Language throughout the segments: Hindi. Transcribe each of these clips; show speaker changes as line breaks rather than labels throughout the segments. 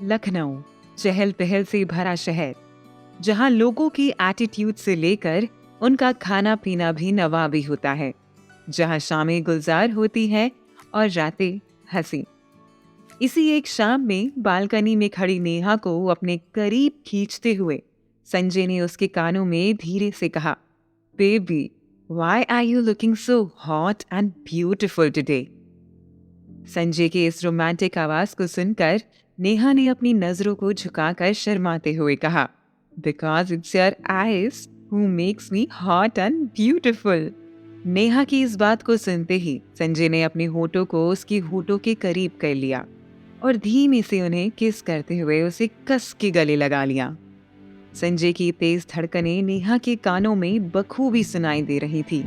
लखनऊ, चहल पहल से भरा शहर, जहां लोगों की एटीट्यूड से लेकर उनका खाना पीना भी नवाबी होता है, जहां शामें गुलजार होती हैं और रातें हंसी। इसी एक शाम में बालकनी में खड़ी नेहा को अपने करीब खींचते हुए संजय ने उसके कानों में धीरे से कहा, baby, why are you looking so hot and beautiful today? Sanjay के इस रोमांटिक आवाज को सुनकर नेहा ने अपनी नजरों को झुकाकर शर्माते हुए कहा, because it's your eyes who makes me hot and beautiful. Neha की इस बात को सुनते ही संजय ने अपने होठों को उसकी होठों के करीब कर लिया और धीमे से उन्हें किस करते हुए उसे कस के गले लगा लिया। संजय की तेज धड़कनें नेहा के कानों में बखूबी सुनाई दे रही थी।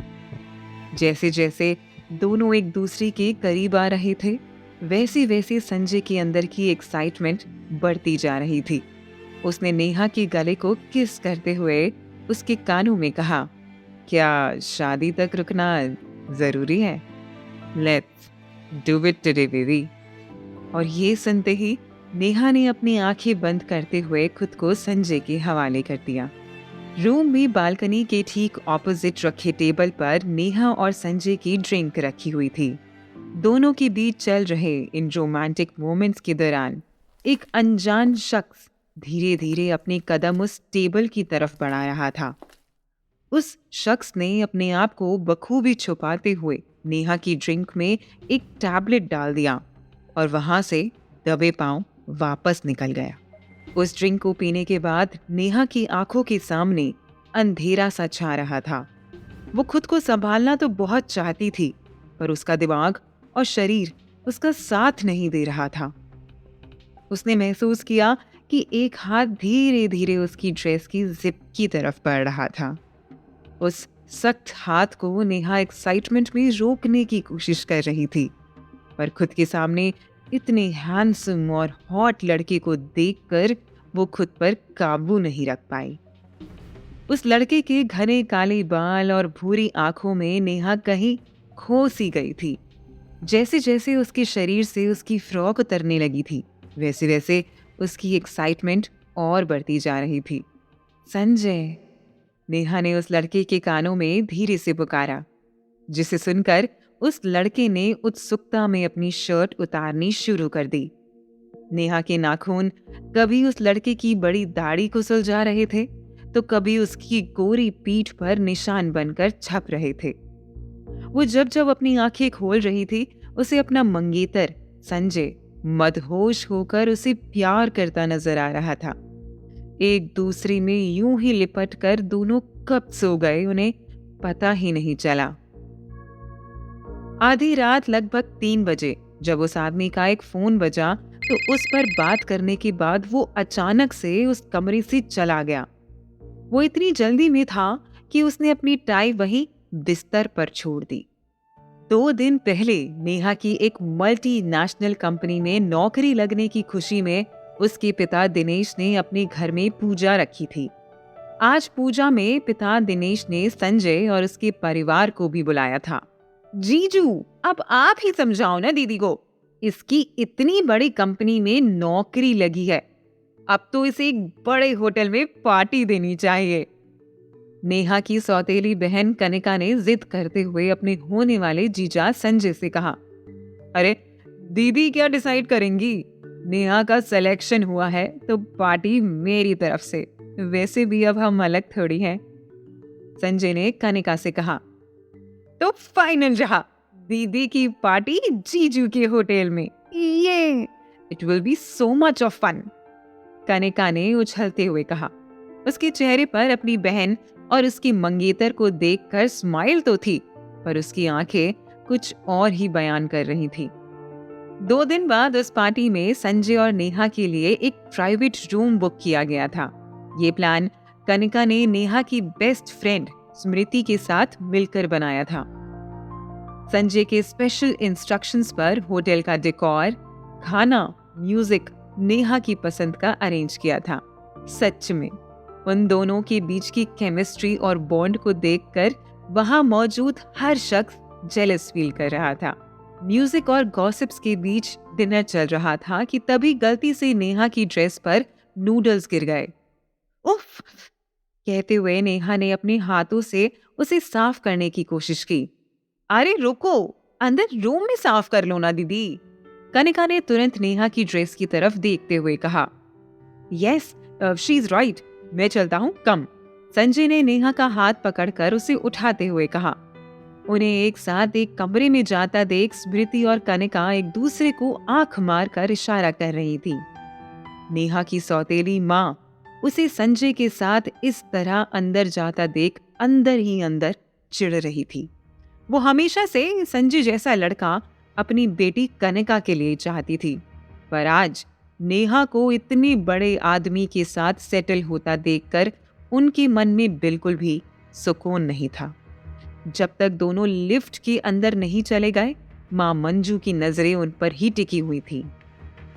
जैसे जैसे दोनों एक दूसरे के करीब आ रहे थे, वैसे वैसे संजय के अंदर की एक्साइटमेंट बढ़ती जा रही थी। उसने नेहा के गले को किस करते हुए उसके कानों में कहा, क्या शादी तक रुकना जरूरी है? Let's do it today baby. और ये सुनते ही नेहा ने अपनी आंखें बंद करते हुए खुद को संजय के हवाले कर दिया। रूम में बालकनी के ठीक ऑपोजिट रखे टेबल पर नेहा और संजय की ड्रिंक रखी हुई थी। दोनों के बीच चल रहे इन रोमांटिक मोमेंट्स के दौरान एक अनजान शख्स धीरे धीरे अपने कदम उस टेबल की तरफ बढ़ा रहा था। उस शख्स ने अपने आप को बखूबी छुपाते हुए नेहा की ड्रिंक में एक टैबलेट डाल दिया और वहां से दबे पांव वापस निकल गया। उस ड्रिंक को पीने के बाद नेहा की आंखों के सामने अंधेरा सा छा रहा था। वो खुद को संभालना तो बहुत चाहती थी, पर उसका दिमाग और शरीर उसका साथ नहीं दे रहा था। उसने महसूस किया कि एक हाथ धीरे धीरे उसकी ड्रेस की जिप की तरफ बढ़ रहा था। उस सख्त हाथ को नेहा एक्साइटमेंट में रोकने की कोशिश कर रही थी, पर खुद के सामने इतने हैंडसम और हॉट लड़के को देखकर वो खुद पर काबू नहीं रख पाई। उस लड़के के घने काले बाल और भूरी आंखों में नेहा कहीं खो सी गई थी। जैसे जैसे उसके शरीर से उसकी फ्रॉक उतरने लगी थी, वैसे वैसे उसकी एक्साइटमेंट और बढ़ती जा रही थी। संजय, नेहा ने उस लड़के के कानों में धीरे से पुकारा, जिसे सुनकर उस लड़के ने उत्सुकता में अपनी शर्ट उतारनी शुरू कर दी। नेहा के नाखून कभी उस लड़के की बड़ी दाढ़ी को सुलझा रहे थे, तो कभी उसकी गोरी पीठ पर निशान बनकर छप रहे थे। वो जब जब अपनी आंखें खोल रही थी, उसे अपना मंगेतर संजय मदहोश होकर उसे प्यार करता नजर आ रहा था। एक दूसरे में यूं ही लिपट कर दोनों कब सो गए उन्हें पता ही नहीं चला। आधी रात लगभग 3 बजे जब उस आदमी का एक फोन बजा, तो उस पर बात करने के बाद वो अचानक से उस कमरे से चला गया। वो इतनी जल्दी में था कि उसने अपनी टाई वहीं बिस्तर पर छोड़ दी। 2 दिन पहले नेहा की एक मल्टीनेशनल कंपनी में नौकरी लगने की खुशी में उसके पिता दिनेश ने अपने घर में पूजा रखी थी। आज पूजा में पिता दिनेश ने संजय और उसके परिवार को भी बुलाया था। जीजू, अब आप ही समझाओ ना दीदी को, इसकी इतनी बड़ी कंपनी में नौकरी लगी है, अब तो इसे एक बड़े होटल में पार्टी देनी चाहिए। नेहा की सौतेली बहन कनिका ने जिद करते हुए अपने होने वाले जीजा संजय से कहा, अरे दीदी क्या डिसाइड करेंगी? नेहा का सिलेक्शन हुआ है तो पार्टी मेरी तरफ से, वैसे भी अब हम अलग थोड़ी हैं। संजय ने कनिका से कहा, तो फाइनल रहा, दीदी की पार्टी जीजू के होटल में, ये it will be so much of fun. Kanika ने उछलते हुए कहा। उसके चेहरे पर अपनी बहन और उसकी मंगेतर को देखकर स्माइल तो थी, पर उसकी आंखें कुछ और ही बयान कर रही थी। 2 दिन बाद उस पार्टी में संजय और नेहा के लिए एक प्राइवेट रूम बुक किया गया था। ये प्लान कनिका ने नेहा की बेस्ट फ्रेंड स्मृति के साथ मिलकर बनाया था। संजय के स्पेशल इंस्ट्रक्शंस पर होटल का डेकोर, खाना, म्यूजिक नेहा की पसंद का अरेंज किया था। सच में उन दोनों के बीच की केमिस्ट्री और बॉन्ड को देखकर वहां मौजूद हर शख्स जेलस फील कर रहा था। म्यूजिक और गॉसिप्स के बीच डिनर चल रहा था कि तभी गलती से नेहा की ड्रेस पर नूडल्स गिर गए। उफ! कहते हुए नेहा ने अपने हाथों से उसे साफ करने की कोशिश की। अरे रुको, अंदर रूम में साफ कर लो ना दीदी। कनिका ने तुरंत नेहा की ड्रेस की तरफ देखते हुए कहा। यस, शी इज राइट, मैं चलता हूँ, कम। संजय ने नेहा का हाथ पकड़कर उसे उठाते हुए कहा। उन्हें एक साथ एक कमरे में जाता देख स्मृति और कनिका एक दूसरे को आंख मारकर इशारा कर रही थी। नेहा की सौतेली माँ उसे संजय के साथ इस तरह अंदर जाता देख अंदर ही अंदर चिढ़ रही थी। वो हमेशा से संजय जैसा लड़का अपनी बेटी कनिका के लिए चाहती थी, पर आज नेहा को इतने बड़े आदमी के साथ सेटल होता देखकर उनके मन में बिल्कुल भी सुकून नहीं था। जब तक दोनों लिफ्ट के अंदर नहीं चले गए, मां मंजू की नजरें उन पर ही टिकी हुई थी।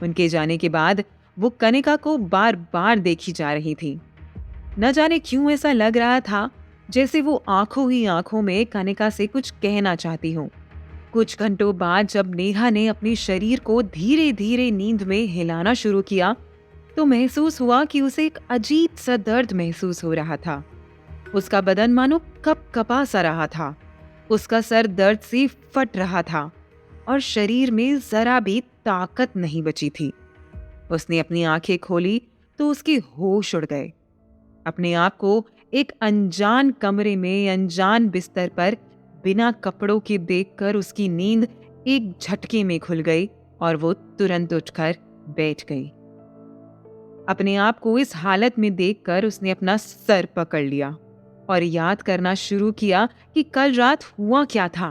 उनके जाने के बाद वो कनिका को बार बार देखी जा रही थी। न जाने क्यों ऐसा लग रहा था जैसे वो आंखों ही आंखों में कनिका से कुछ कहना चाहती हो। कुछ घंटों बाद जब नेहा ने अपने शरीर को धीरे धीरे नींद में हिलाना शुरू किया, तो महसूस हुआ कि उसे एक अजीब सा दर्द महसूस हो रहा था। उसका बदन मानो कपकपा सा रहा था। उसका सर दर्द से फट रहा था और शरीर में जरा भी ताकत नहीं बची थी। उसने अपनी आंखें खोली तो उसके होश उड़ गए। अपने आप को एक अनजान कमरे में अनजान बिस्तर पर बिना कपड़ों के देखकर उसकी नींद एक झटके में खुल गई और वो तुरंत उठकर बैठ गई। अपने आप को इस हालत में देखकर उसने अपना सर पकड़ लिया और याद करना शुरू किया कि कल रात हुआ क्या था।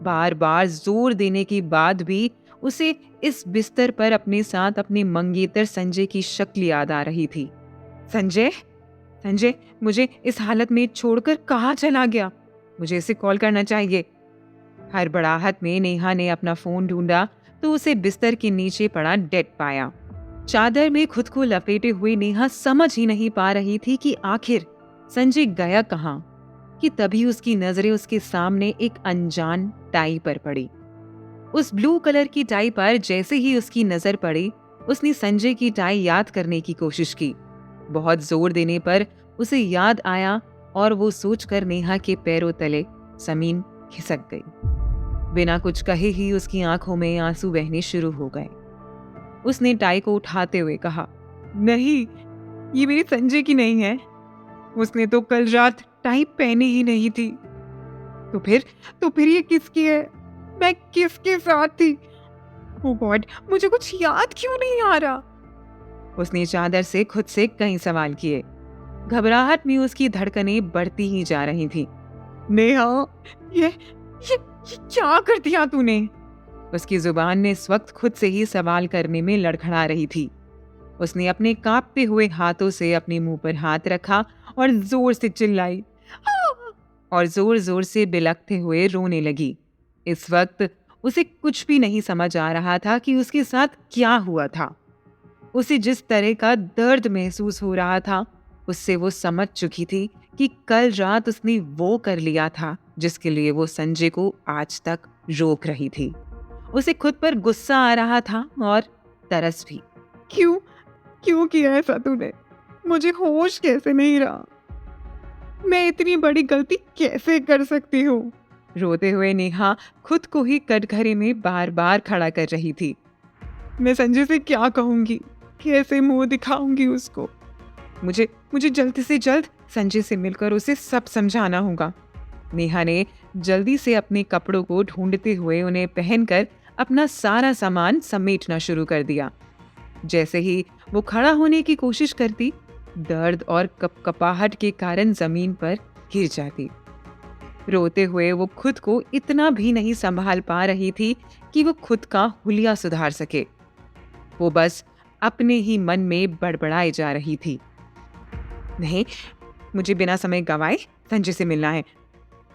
बार बार जोर देने के बाद भी उसे इस बिस्तर पर अपने साथ अपने मंगेतर संजय की शक्ल याद आ रही थी। संजय, संजय मुझे इस हालत में छोड़कर कहाँ चला गया? मुझे इसे कॉल करना चाहिए। हड़बड़ाहट में नेहा ने अपना फोन ढूंढा तो उसे बिस्तर के नीचे पड़ा डेड पाया। चादर में खुद को लपेटे हुए नेहा समझ ही नहीं पा रही थी कि आखिर संजय गया कहाँ, कि तभी उसकी नजरें उसके सामने एक अनजान टाई पर पड़ी। उस ब्लू कलर की टाई पर जैसे ही उसकी नजर पड़ी, उसने संजय की टाई याद करने की कोशिश की। बहुत जोर देने पर उसे याद आया और वो सोचकर नेहा के पैरों तले जमीन खिसक गई। बिना कुछ कहे ही उसकी आंखों में आंसू बहने शुरू हो गए। उसने टाई को उठाते हुए कहा, नहीं, ये मेरी संजय की नहीं है। उसने तो कल रात टाई पहनी ही नहीं थी। तो फिर ये किसकी है? मैं किसके साथ थी? ओह गॉड, मुझे कुछ याद क्यों नहीं आ रहा? उसने चादर से खुद से कई सवाल किए। घबराहट में उसकी धड़कनें बढ़ती ही जा रही थी। नेहा, ये क्या कर दिया तूने? उसकी जुबान ने इस वक्त खुद से ही सवाल करने में लड़खड़ा रही थी। उसने अपने कांपते हुए हाथों से अपने मुंह पर हाथ रखा और जोर से चिल्लाई और जोर जोर से बिलखते हुए रोने लगी। इस वक्त उसे कुछ भी नहीं समझ आ रहा था कि उसके साथ क्या हुआ था। उसे जिस तरह का दर्द महसूस हो रहा था, उससे वो समझ चुकी थी कि कल रात उसने वो कर लिया था जिसके लिए वो संजय को आज तक रोक रही थी। उसे खुद पर गुस्सा आ रहा था और तरस भी। क्यों किया ऐसा तूने? मुझे होश कैसे नहीं रहा? मैं इतनी बड़ी गलती कैसे कर सकती हूँ? रोते हुए नेहा खुद को ही कटघरे में बार बार खड़ा कर रही थी। मैं संजय से क्या कहूंगी? कैसे मुंह दिखाऊंगी उसको? मुझे जल्द से जल्द संजय से मिलकर उसे सब समझाना होगा। नेहा ने जल्दी से अपने कपड़ों को ढूंढते हुए उन्हें पहनकर अपना सारा सामान समेटना शुरू कर दिया। जैसे ही वो खड़ा होने की कोशिश करती, दर्द और कपकपाहट के कारण जमीन पर गिर जाती। रोते हुए वो खुद को इतना भी नहीं संभाल पा रही थी कि वो खुद का हुलिया सुधार सके। वो बस अपने ही मन में बड़बड़ाई जा रही थी। नहीं, मुझे बिना समय गंवाए संजय से मिलना है,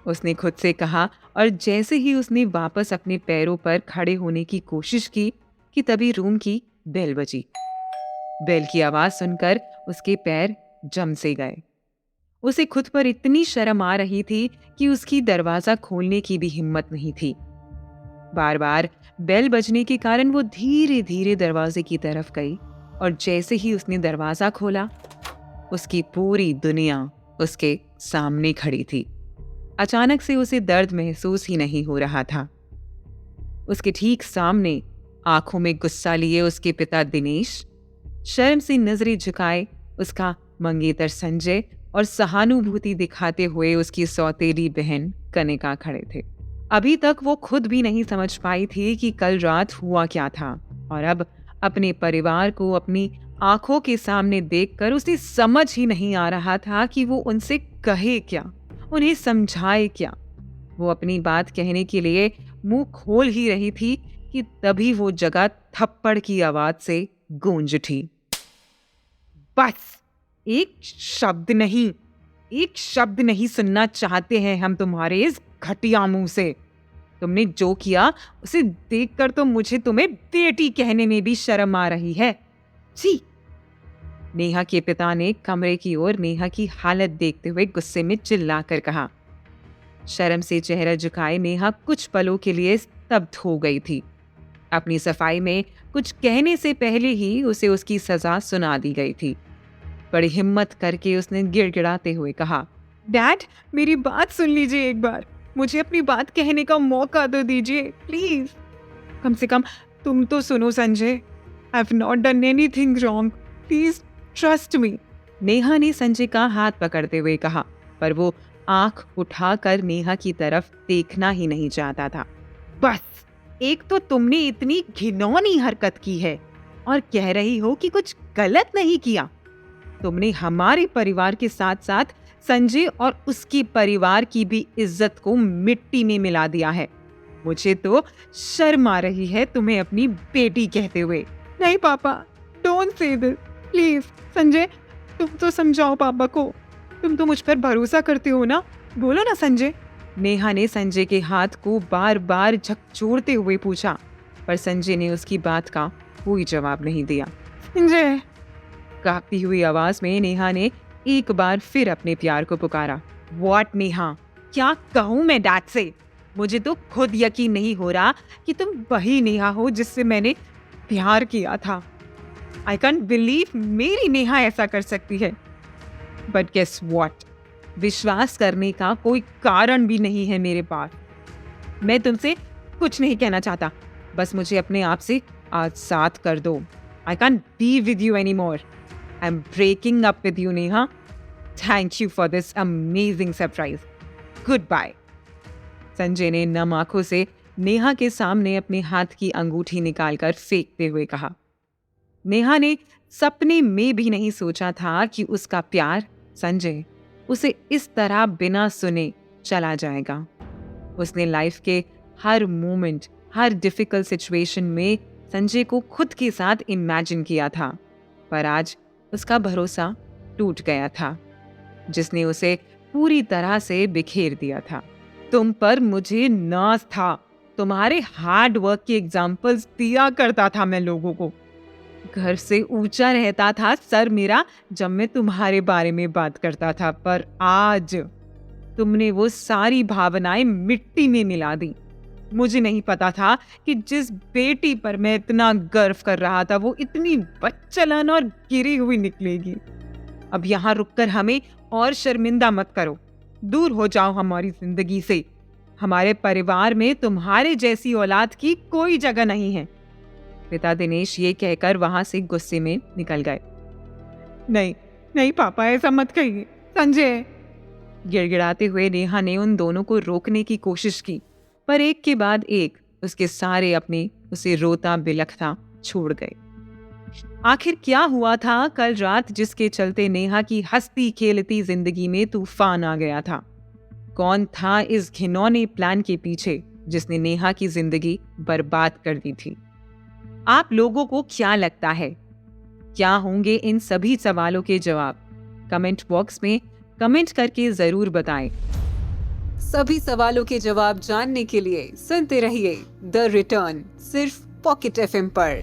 उसने खुद से कहा। और जैसे ही उसने वापस अपने पैरों पर खड़े होने की कोशिश की कि तभी रूम की बेल बजी। बेल की आवाज सुनकर उसके पैर जम से गए। उसे खुद पर इतनी शर्म आ रही थी कि उसकी दरवाजा खोलने की भी हिम्मत नहीं थी। बार बार बेल बजने के कारण वो धीरे धीरे दरवाजे की तरफ गई और जैसे ही उसने दरवाजा खोला, उसकी पूरी दुनिया उसके सामने खड़ी थी। अचानक से उसे दर्द महसूस ही नहीं हो रहा था। उसके ठीक सामने, आंखों में गुस्सा लिए उसके पिता दिनेश, शर्म से नजरें झुकाए उसका मंगेतर संजय और सहानुभूति दिखाते हुए उसकी सौतेली बहन कनिका खड़े थे। अभी तक वो खुद भी नहीं समझ पाई थी कि कल रात हुआ क्या था, और अब अपने परिवार को अपनी आंखों के सामने देखकर उसे समझ ही नहीं आ रहा था कि वो उनसे कहे क्या, उन्हें समझाए क्या। वो अपनी बात कहने के लिए मुंह खोल ही रही थी कि तभी वो जगह थप्पड़ की आवाज से गूंज उठी। बस एक शब्द नहीं सुनना चाहते हैं हम तुम्हारे इस घटिया मुंह से। तुमने जो किया उसे देखकर तो मुझे तुम्हें बेटी कहने में भी शर्म आ रही है। छी! नेहा के पिता ने कमरे की ओर नेहा की हालत देखते हुए गुस्से में चिल्लाकर कहा। शर्म से चेहरा झुकाए नेहा कुछ पलों के लिए स्तब्ध हो गई थी। अपनी सफाई में कुछ कहने से पहले ही उसे उसकी सजा सुना दी गई थी। बड़ी हिम्मत करके उसने गिड़गिड़ाते हुए कहा, डैड, मेरी बात सुन लीजिए एक बार। मुझे अपनी बात कहने का मौका तो दीजिए, प्लीज। कम से कम तुम तो सुनो Sanjay. I have not done anything wrong, please trust me. Neha ने संजय का हाथ पकड़ते हुए कहा, पर वो आंख उठाकर नेहा की तरफ देखना ही नहीं चाहता था। बस एक तो तुमने इतनी घिनौनी हरकत की है और कह रही हो कि कुछ गलत नहीं किया। तुमने हमारे परिवार के साथ साथ संजय और उसके परिवार की भी इज्जत को मिट्टी में मिला दिया है। मुझे तो शर्म आ रही है तुम्हें अपनी बेटी कहते हुए। नहीं पापा, don't say this please. Sanjay, तुम तो समझाओ पापा को। तुम तो मुझ पर भरोसा करते हो ना, बोलो ना संजय। नेहा ने संजय के हाथ को बार बार झकझोरते हुए पूछा, पर संजय ने उसकी बात का कोई जवाब नहीं दिया। संजय, कांपती हुई आवाज में नेहा ने एक बार फिर अपने प्यार को पुकारा। व्हाट नेहा, क्या कहूं मैं डैड से? मुझे तो खुद यकीन नहीं हो रहा कि तुम वही नेहा हो जिससे मैंने प्यार किया था। आई कैंट बिलीव मेरी नेहा ऐसा कर सकती है। बट गेस व्हाट, विश्वास करने का कोई कारण भी नहीं है मेरे पास। मैं तुमसे कुछ नहीं कहना चाहता, बस मुझे अपने आप से आज साथ कर दो। I can't be with you any more. I'm breaking up with you, Neha. Thank you for this amazing surprise. Goodbye. Sanjay ने नम आंखों से नेहा के सामने अपने हाथ की अंगूठी निकालकर फेंकते हुए कहा। नेहा ने सपने में भी नहीं सोचा था कि उसका प्यार संजय उसे इस तरह बिना सुने चला जाएगा। उसने लाइफ के हर मोमेंट, हर डिफिकल्ट सिचुएशन में संजय को खुद के साथ इमेजिन किया था, पर आज उसका भरोसा टूट गया था, जिसने उसे पूरी तरह से बिखेर दिया था। तुम पर मुझे नाज था। तुम्हारे हार्ड वर्क के एग्जाम्पल्स दिया करता था मैं लोगों को। घर से ऊंचा रहता था सर मेरा जब मैं तुम्हारे बारे में बात करता था, पर आज तुमने वो सारी भावनाएं मिट्टी में मिला दी। मुझे नहीं पता था कि जिस बेटी पर मैं इतना गर्व कर रहा था वो इतनी बच्चलन और गिरी हुई निकलेगी। अब यहाँ रुककर हमें और शर्मिंदा मत करो। दूर हो जाओ हमारी जिंदगी से। हमारे परिवार में तुम्हारे जैसी औलाद की कोई जगह नहीं है। पिता दिनेश ये कहकर वहां से गुस्से में निकल गए। नहीं नहीं पापा, ऐसा मत कहिए। संजय, गिड़गिड़ाते हुए नेहा ने उन दोनों को रोकने की कोशिश की, पर एक के बाद एक उसके सारे अपने उसे रोता बिलखता छोड़ गए। आखिर क्या हुआ था कल रात जिसके चलते नेहा की हंसती खेलती जिंदगी में तूफान आ गया था? कौन था इस घिनौने प्लान के पीछे जिसने नेहा की जिंदगी बर्बाद कर दी थी? आप लोगों को क्या लगता है, क्या होंगे इन सभी सवालों के जवाब? कमेंट बॉक्स में कमेंट करके जरूर बताएं। सभी सवालों के जवाब जानने के लिए सुनते रहिए द रिटर्न, सिर्फ पॉकेट एफएम पर।